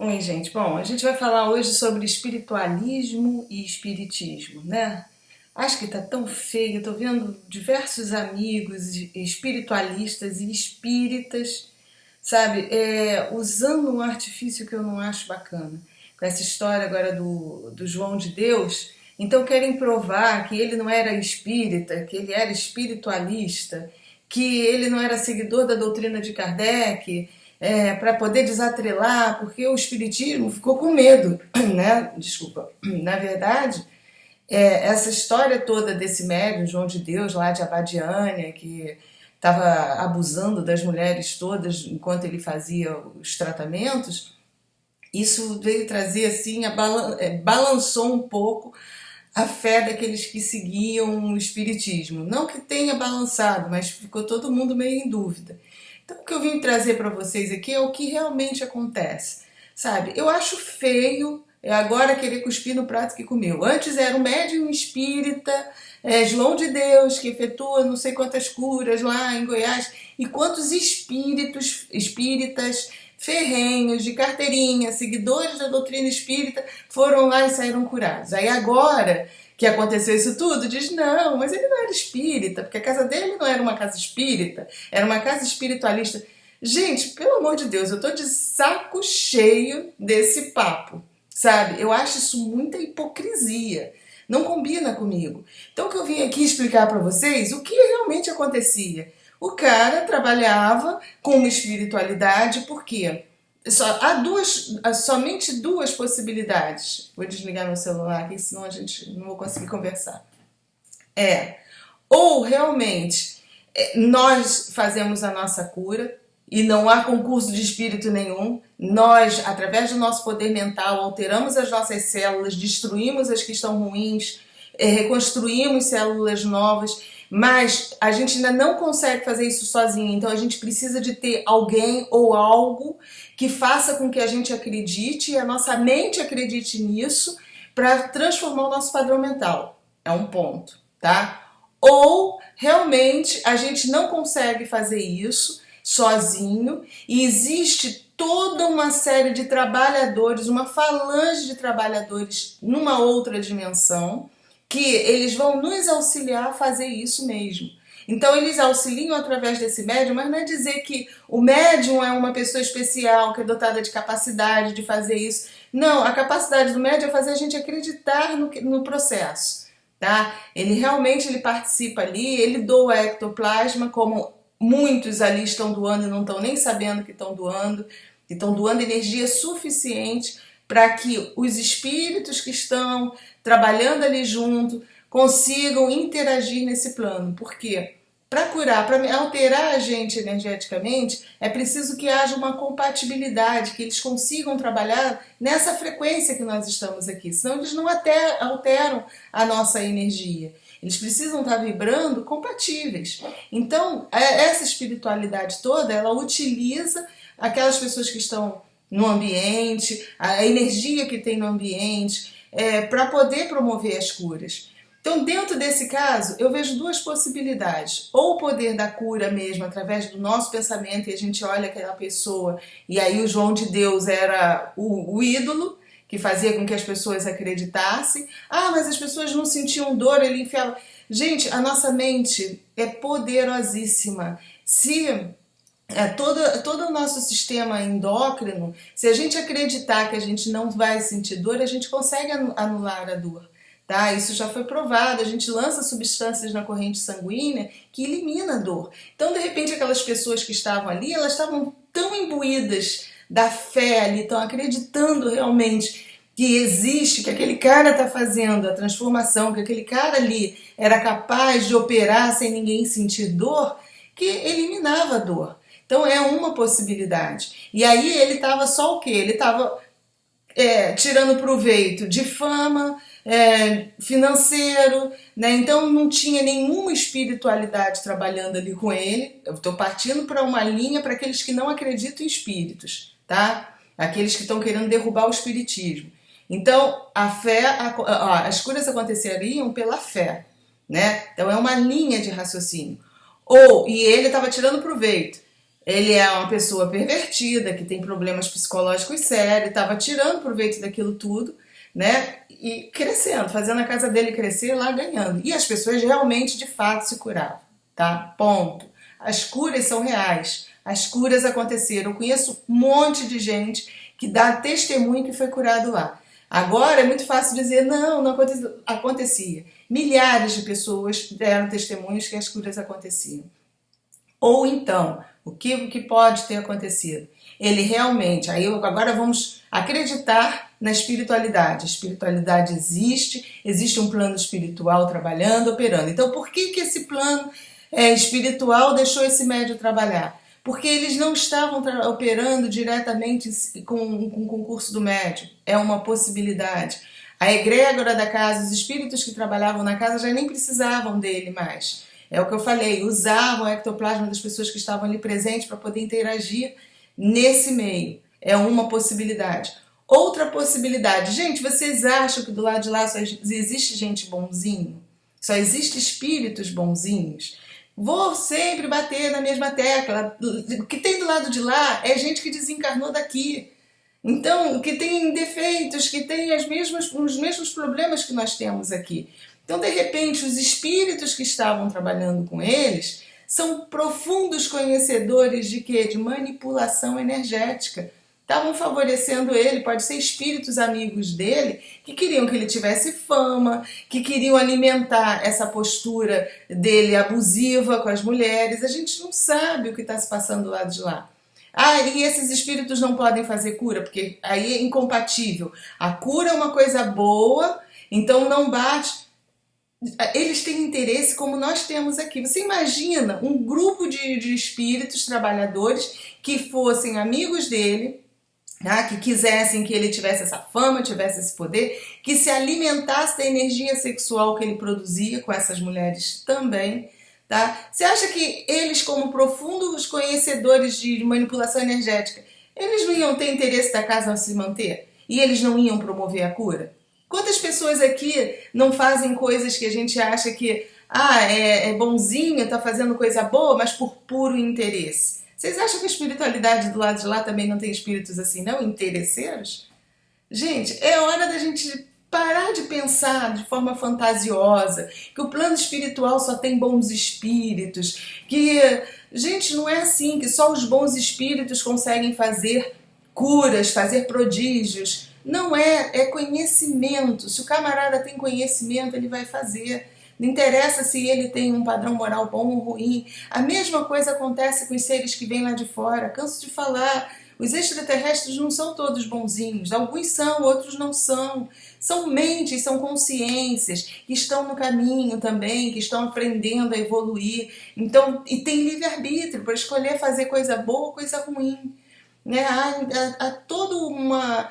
Oi, gente. Bom, a gente vai falar hoje sobre espiritualismo e espiritismo, né? Acho que tá tão feio, eu tô vendo diversos amigos espiritualistas e espíritas, sabe, usando um artifício que eu não acho bacana. Com essa história agora do João de Deus, então querem provar que ele não era espírita, que ele era espiritualista, que ele não era seguidor da doutrina de Kardec, para poder desatrelar, porque o espiritismo ficou com medo, né? Desculpa. Na verdade, essa história toda desse médium, João de Deus, lá de Abadiânia, que estava abusando das mulheres todas enquanto ele fazia os tratamentos, isso veio trazer assim, balançou um pouco a fé daqueles que seguiam o espiritismo. Não que tenha balançado, mas ficou todo mundo meio em dúvida. Então, o que eu vim trazer para vocês aqui é o que realmente acontece. Sabe, eu acho feio agora querer cuspir no prato que comeu. Antes era um médium espírita, João de Deus, que efetua não sei quantas curas lá em Goiás, e quantos espíritas ferrenhos, de carteirinha, seguidores da doutrina espírita, foram lá e saíram curados. Aí agora que aconteceu isso tudo, diz, não, mas ele não era espírita, porque a casa dele não era uma casa espírita, era uma casa espiritualista. Gente, pelo amor de Deus, eu tô de saco cheio desse papo, sabe? Eu acho isso muita hipocrisia. Não combina comigo. Então, o que eu vim aqui explicar para vocês, o que realmente acontecia. O cara trabalhava com uma espiritualidade, porque há somente duas possibilidades. Vou desligar meu celular aqui, senão a gente não vou conseguir conversar. Ou realmente nós fazemos a nossa cura e não há concurso de espírito nenhum. Nós, através do nosso poder mental, alteramos as nossas células, destruímos as que estão ruins, reconstruímos células novas, mas a gente ainda não consegue fazer isso sozinho. Então a gente precisa de ter alguém ou algo que faça com que a gente acredite e a nossa mente acredite nisso para transformar o nosso padrão mental. É um ponto, tá? Ou realmente a gente não consegue fazer isso sozinho e existe toda uma série de trabalhadores, uma falange de trabalhadores numa outra dimensão, que eles vão nos auxiliar a fazer isso mesmo. Então eles auxiliam através desse médium, mas não é dizer que o médium é uma pessoa especial, que é dotada de capacidade de fazer isso. Não, a capacidade do médium é fazer a gente acreditar no processo. Tá? Ele participa ali, ele doa ectoplasma, como muitos ali estão doando e não estão nem sabendo que estão doando energia suficiente para que os espíritos que estão trabalhando ali junto consigam interagir nesse plano. Por quê? Para curar, para alterar a gente energeticamente, é preciso que haja uma compatibilidade, que eles consigam trabalhar nessa frequência que nós estamos aqui, senão eles não alteram a nossa energia. Eles precisam estar vibrando compatíveis. Então, essa espiritualidade toda, ela utiliza aquelas pessoas que estão no ambiente, a energia que tem no ambiente, para poder promover as curas. Então, dentro desse caso, eu vejo duas possibilidades. Ou o poder da cura mesmo, através do nosso pensamento, e a gente olha aquela pessoa, e aí o João de Deus era o ídolo, que fazia com que as pessoas acreditassem. Ah, mas as pessoas não sentiam dor, ele enfiava... Gente, a nossa mente é poderosíssima. Se todo o nosso sistema endócrino, se a gente acreditar que a gente não vai sentir dor, a gente consegue anular a dor. Tá? Isso já foi provado, a gente lança substâncias na corrente sanguínea que elimina a dor. Então, de repente, aquelas pessoas que estavam ali, elas estavam tão imbuídas da fé ali, estão acreditando realmente que existe, que aquele cara está fazendo a transformação, que aquele cara ali era capaz de operar sem ninguém sentir dor, que eliminava a dor. Então é uma possibilidade. E aí ele estava só o quê? Ele estava tirando proveito de fama, financeiro, né? Então não tinha nenhuma espiritualidade trabalhando ali com ele. Eu estou partindo para uma linha para aqueles que não acreditam em espíritos, tá? Aqueles que estão querendo derrubar o espiritismo. Então a fé, as curas aconteceriam pela fé, né? Então é uma linha de raciocínio. E ele estava tirando proveito. Ele é uma pessoa pervertida, que tem problemas psicológicos sérios, estava tirando proveito daquilo tudo, né? E crescendo, fazendo a casa dele crescer lá, ganhando. E as pessoas realmente, de fato, se curavam, tá? Ponto. As curas são reais. As curas aconteceram. Eu conheço um monte de gente que dá testemunho que foi curado lá. Agora é muito fácil dizer, não acontecia. Milhares de pessoas deram testemunhos que as curas aconteciam. Ou então, o que pode ter acontecido? Ele realmente, agora vamos acreditar na espiritualidade. A espiritualidade existe um plano espiritual trabalhando, operando. Então, por que esse plano espiritual deixou esse médium trabalhar? Porque eles não estavam operando diretamente com o concurso do médium. É uma possibilidade. A egrégora da casa, os espíritos que trabalhavam na casa já nem precisavam dele mais. É o que eu falei, usavam o ectoplasma das pessoas que estavam ali presentes para poder interagir nesse meio. É uma possibilidade. Outra possibilidade, gente, vocês acham que do lado de lá só existe gente bonzinho? Só existe espíritos bonzinhos? Vou sempre bater na mesma tecla. O que tem do lado de lá é gente que desencarnou daqui. Então, que tem defeitos, que tem os mesmos problemas que nós temos aqui. Então, de repente, os espíritos que estavam trabalhando com eles são profundos conhecedores de quê? De manipulação energética. Estavam favorecendo ele, pode ser espíritos amigos dele, que queriam que ele tivesse fama, que queriam alimentar essa postura dele abusiva com as mulheres. A gente não sabe o que está se passando do lado de lá. E esses espíritos não podem fazer cura, porque aí é incompatível. A cura é uma coisa boa, então não bate. Eles têm interesse como nós temos aqui. Você imagina um grupo de espíritos trabalhadores que fossem amigos dele, que quisessem que ele tivesse essa fama, tivesse esse poder, que se alimentasse da energia sexual que ele produzia com essas mulheres também. Tá? Você acha que eles, como profundos conhecedores de manipulação energética, eles não iam ter interesse da casa se manter? E eles não iam promover a cura? Quantas pessoas aqui não fazem coisas que a gente acha que é bonzinho, está fazendo coisa boa, mas por puro interesse? Vocês acham que a espiritualidade do lado de lá também não tem espíritos assim, não? Interesseiros? Gente, é hora da gente parar de pensar de forma fantasiosa, que o plano espiritual só tem bons espíritos, que, gente, não é assim, que só os bons espíritos conseguem fazer curas, fazer prodígios. Não é conhecimento. Se o camarada tem conhecimento, ele vai fazer. Não interessa se ele tem um padrão moral bom ou ruim. A mesma coisa acontece com os seres que vêm lá de fora. Canso de falar. Os extraterrestres não são todos bonzinhos. Alguns são, outros não são. São mentes, são consciências que estão no caminho também, que estão aprendendo a evoluir. Então, e tem livre-arbítrio para escolher fazer coisa boa ou coisa ruim. Né? Há toda uma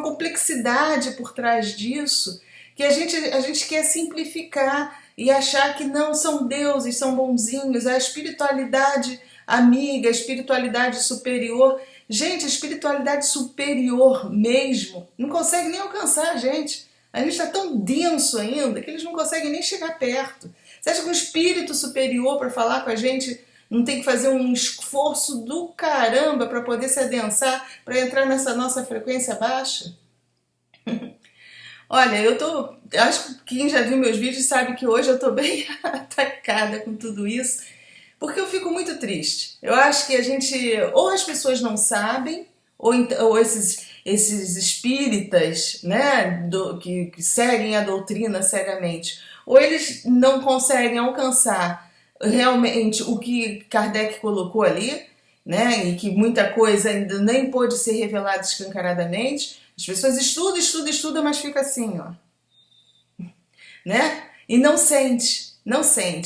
complexidade por trás disso que a gente quer simplificar e achar que não são deuses, são bonzinhos, a espiritualidade amiga, a espiritualidade superior. Gente, a espiritualidade superior mesmo não consegue nem alcançar a gente. A gente está tão denso ainda que eles não conseguem nem chegar perto. Você acha que um espírito superior para falar com a gente não tem que fazer um esforço do caramba para poder se adensar, para entrar nessa nossa frequência baixa? Olha, acho que quem já viu meus vídeos sabe que hoje eu estou bem atacada com tudo isso, porque eu fico muito triste. Eu acho que ou as pessoas não sabem, ou esses espíritas, né, que seguem a doutrina cegamente, ou eles não conseguem alcançar realmente o que Kardec colocou ali, né, e que muita coisa ainda nem pôde ser revelada escancaradamente. As pessoas estudam, mas fica assim, ó, né? E não sente.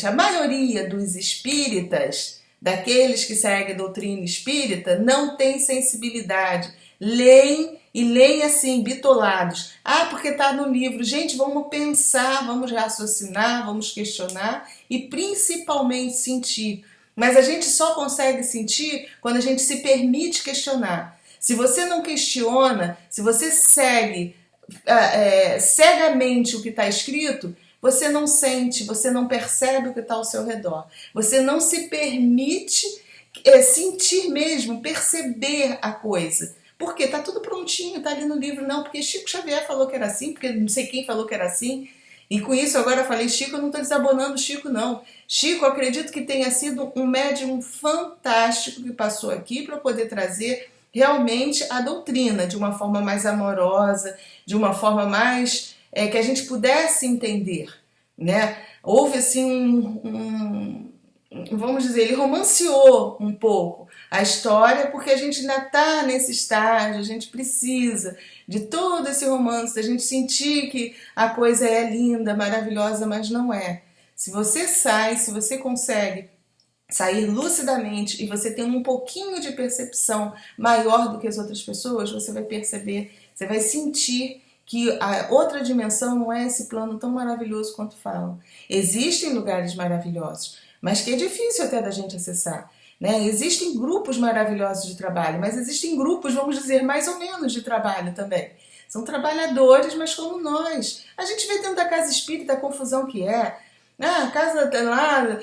A maioria dos espíritas, daqueles que seguem a doutrina espírita, não tem sensibilidade. Leem e leem assim, bitolados. Porque está no livro. Gente, vamos pensar, vamos raciocinar, vamos questionar e principalmente sentir. Mas a gente só consegue sentir quando a gente se permite questionar. Se você não questiona, se você segue cegamente o que está escrito, você não sente, você não percebe o que está ao seu redor. Você não se permite sentir mesmo, perceber a coisa. Porque está tudo prontinho, está ali no livro. Não, porque Chico Xavier falou que era assim, porque não sei quem falou que era assim. E com isso agora eu falei Chico, eu não estou desabonando Chico, não. Chico, eu acredito que tenha sido um médium fantástico que passou aqui para poder trazer realmente a doutrina de uma forma mais amorosa, de uma forma mais que a gente pudesse entender, né? Houve assim vamos dizer, ele romanceou um pouco a história, porque a gente ainda está nesse estágio, a gente precisa de todo esse romance, da gente sentir que a coisa é linda, maravilhosa, mas não é. Se você sai, se você consegue sair lucidamente e você tem um pouquinho de percepção maior do que as outras pessoas, você vai perceber, você vai sentir que a outra dimensão não é esse plano tão maravilhoso quanto falam. Existem lugares maravilhosos, mas que é difícil até da gente acessar, né? Existem grupos maravilhosos de trabalho, mas existem grupos, vamos dizer, mais ou menos de trabalho também. São trabalhadores, mas como nós. A gente vê dentro da casa espírita a confusão que é. A casa lá,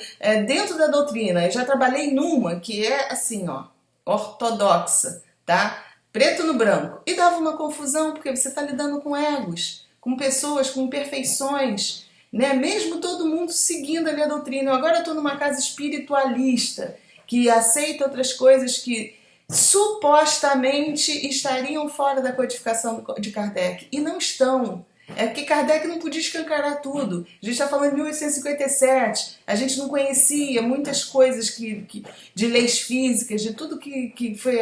dentro da doutrina, eu já trabalhei numa que é assim, ó, ortodoxa, tá? Preto no branco. E dava uma confusão, porque você está lidando com egos, com pessoas, com imperfeições, né? Mesmo todo mundo seguindo ali a doutrina. Agora eu estou numa casa espiritualista, que aceita outras coisas que supostamente estariam fora da codificação de Kardec. E não estão. É porque Kardec não podia escancarar tudo. A gente está falando de 1857. A gente não conhecia muitas coisas de leis físicas, de tudo que foi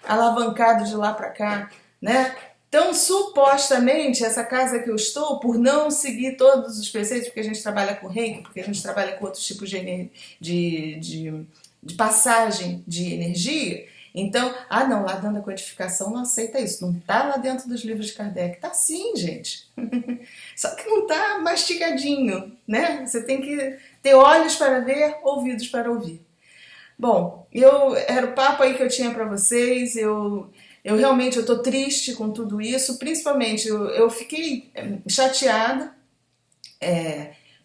alavancado de lá para cá, né? Então, supostamente, essa casa que eu estou, por não seguir todos os preceitos, porque a gente trabalha com reiki, porque a gente trabalha com outros tipos de passagem de energia, então, não, lá dentro da codificação não aceita isso, não está lá dentro dos livros de Kardec. Tá sim, gente. Só que não está mastigadinho, né? Você tem que ter olhos para ver, ouvidos para ouvir. Bom, era o papo aí que eu tinha para vocês. Eu realmente estou triste com tudo isso, principalmente eu fiquei chateada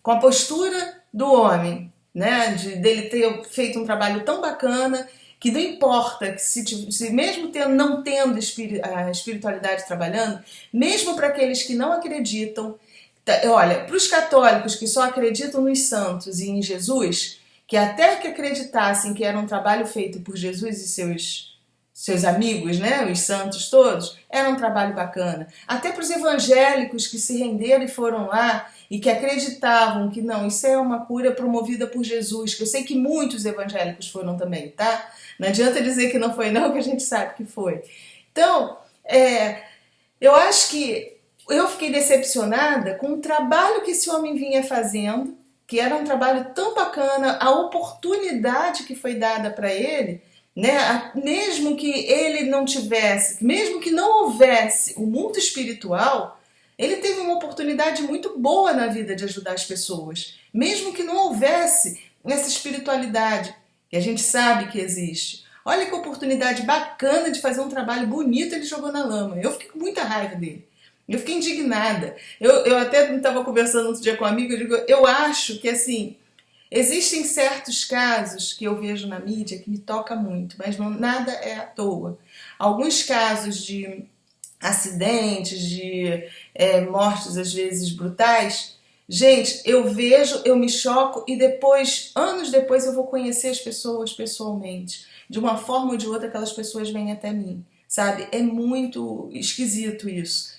com a postura do homem, né? Dele ter feito um trabalho tão bacana, que não importa que se mesmo não tendo a espiritualidade trabalhando, mesmo para aqueles que não acreditam, olha, para os católicos que só acreditam nos santos e em Jesus, que até que acreditassem que era um trabalho feito por Jesus e seus amigos, né, os santos todos, era um trabalho bacana. Até para os evangélicos que se renderam e foram lá e que acreditavam que não, isso é uma cura promovida por Jesus, que eu sei que muitos evangélicos foram também, tá? Não adianta dizer que não foi não, que a gente sabe que foi. Então, eu acho que eu fiquei decepcionada com o trabalho que esse homem vinha fazendo, que era um trabalho tão bacana, a oportunidade que foi dada para ele, né? Mesmo que ele não tivesse, mesmo que não houvesse o mundo espiritual, ele teve uma oportunidade muito boa na vida de ajudar as pessoas. Mesmo que não houvesse essa espiritualidade, que a gente sabe que existe. Olha que oportunidade bacana de fazer um trabalho bonito ele jogou na lama. Eu fiquei com muita raiva dele. Eu fiquei indignada. Eu até estava conversando outro dia com um amigo, eu acho que assim, existem certos casos que eu vejo na mídia que me toca muito, mas nada é à toa. Alguns casos de acidentes, de mortes às vezes brutais, gente, eu vejo, eu me choco e depois, anos depois, eu vou conhecer as pessoas pessoalmente. De uma forma ou de outra, aquelas pessoas vêm até mim, sabe? É muito esquisito isso.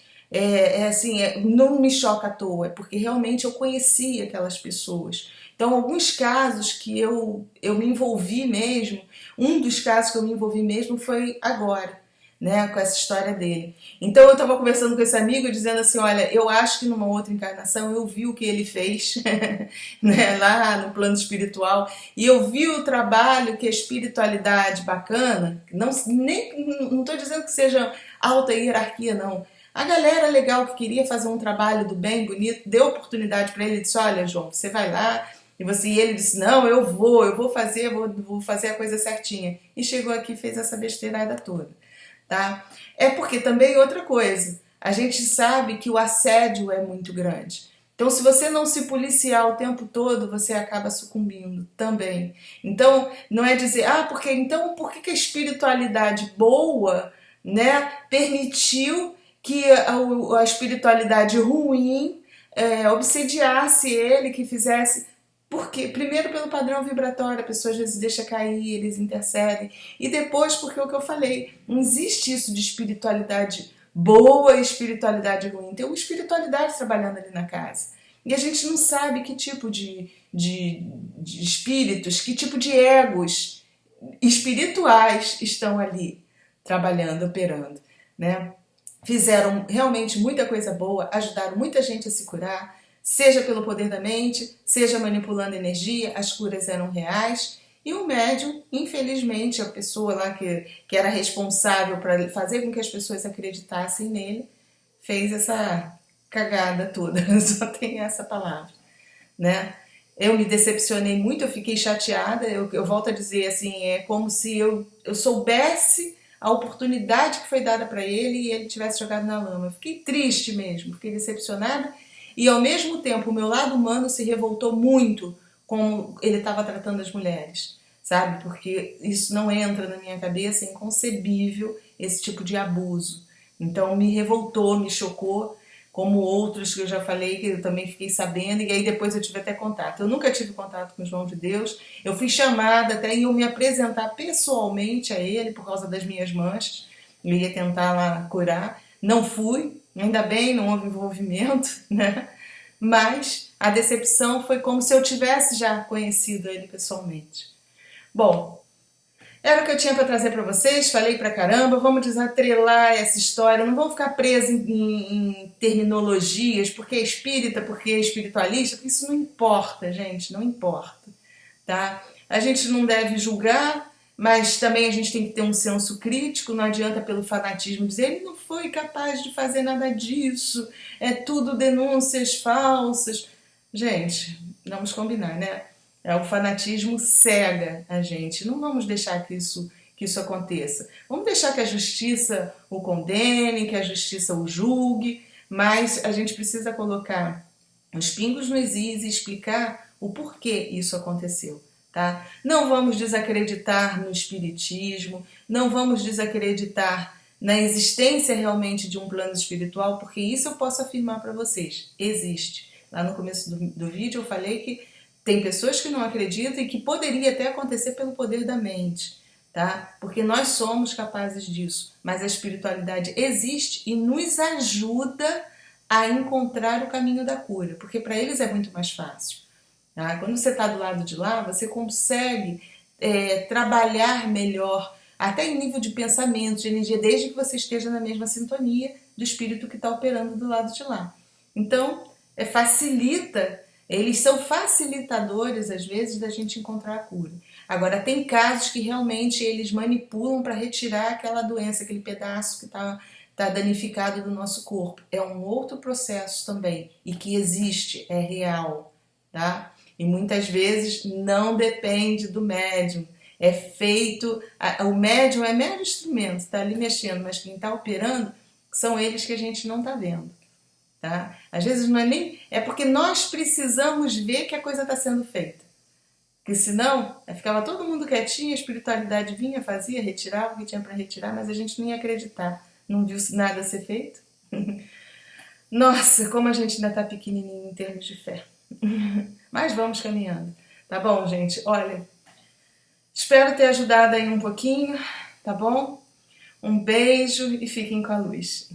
Assim, não me choca à toa, porque realmente eu conheci aquelas pessoas. Então, alguns casos que eu me envolvi mesmo, um dos casos que eu me envolvi mesmo foi agora, né, com essa história dele. Então eu estava conversando com esse amigo dizendo assim, olha, eu acho que numa outra encarnação eu vi o que ele fez né, lá no plano espiritual, e eu vi o trabalho que a espiritualidade bacana, não estou dizendo que seja alta hierarquia não, a galera legal que queria fazer um trabalho do bem, bonito, deu oportunidade para ele, disse, olha João, você vai lá, e ele disse, não, eu vou fazer a coisa certinha, e chegou aqui e fez essa besteirada toda. Tá? É porque também outra coisa, a gente sabe que o assédio é muito grande. Então, se você não se policiar o tempo todo, você acaba sucumbindo também. Então, não é dizer, por que a espiritualidade boa, né, permitiu que a espiritualidade ruim obsediasse ele, que fizesse. Porque, primeiro, pelo padrão vibratório, a pessoa às vezes deixa cair, eles intercedem. E depois, porque é o que eu falei, não existe isso de espiritualidade boa e espiritualidade ruim. Tem uma espiritualidade trabalhando ali na casa. E a gente não sabe que tipo de espíritos, que tipo de egos espirituais estão ali trabalhando, operando, né? Fizeram realmente muita coisa boa, ajudaram muita gente a se curar, seja pelo poder da mente, seja manipulando energia, as curas eram reais. E o médium, infelizmente, a pessoa lá que era responsável para fazer com que as pessoas acreditassem nele, fez essa cagada toda, só tem essa palavra, né? Eu me decepcionei muito, eu fiquei chateada, eu volto a dizer assim, é como se eu soubesse a oportunidade que foi dada para ele e ele tivesse jogado na lama. Eu fiquei triste mesmo, fiquei decepcionada e ao mesmo tempo o meu lado humano se revoltou muito como ele estava tratando as mulheres, sabe? Porque isso não entra na minha cabeça, é inconcebível esse tipo de abuso. Então me revoltou, me chocou, como outros que eu já falei, que eu também fiquei sabendo, e aí depois eu tive até contato. Eu nunca tive contato com o João de Deus, eu fui chamada até em eu me apresentar pessoalmente a ele, por causa das minhas manchas, eu ia tentar lá curar, não fui, ainda bem, não houve envolvimento, né? Mas a decepção foi como se eu tivesse já conhecido ele pessoalmente. Bom, era o que eu tinha para trazer para vocês, falei pra caramba, vamos desatrelar essa história, não vamos ficar presos em terminologias, porque é espírita, porque é espiritualista, porque isso não importa, gente, não importa, tá? A gente não deve julgar, mas também a gente tem que ter um senso crítico, não adianta pelo fanatismo dizer ele não foi capaz de fazer nada disso, é tudo denúncias falsas. Gente, vamos combinar, né? O fanatismo cega a gente. Não vamos deixar que isso aconteça. Vamos deixar que a justiça o condene, que a justiça o julgue, mas a gente precisa colocar os pingos nos is e explicar o porquê isso aconteceu. Tá? Não vamos desacreditar no espiritismo, não vamos desacreditar na existência realmente de um plano espiritual, porque isso eu posso afirmar para vocês, existe. Lá no começo do vídeo eu falei que tem pessoas que não acreditam e que poderia até acontecer pelo poder da mente, tá? Porque nós somos capazes disso, mas a espiritualidade existe e nos ajuda a encontrar o caminho da cura, porque para eles é muito mais fácil. Tá? Quando você está do lado de lá, você consegue trabalhar melhor, até em nível de pensamento, de energia, desde que você esteja na mesma sintonia do espírito que está operando do lado de lá. Então, facilita. Eles são facilitadores, às vezes, da gente encontrar a cura. Agora, tem casos que realmente eles manipulam para retirar aquela doença, aquele pedaço que está danificado do nosso corpo. É um outro processo também, e que existe, é real, tá? E muitas vezes não depende do médium. É feito... O médium é mero instrumento, está ali mexendo, mas quem está operando são eles que a gente não está vendo. Tá? Às vezes não é nem... É porque nós precisamos ver que a coisa está sendo feita. Porque senão, ficava todo mundo quietinho, a espiritualidade vinha, fazia, retirava o que tinha para retirar, mas a gente não ia acreditar. Não viu nada ser feito. Nossa, como a gente ainda está pequenininho em termos de fé. Mas vamos caminhando. Tá bom, gente? Olha, espero ter ajudado aí um pouquinho, tá bom? Um beijo e fiquem com a luz.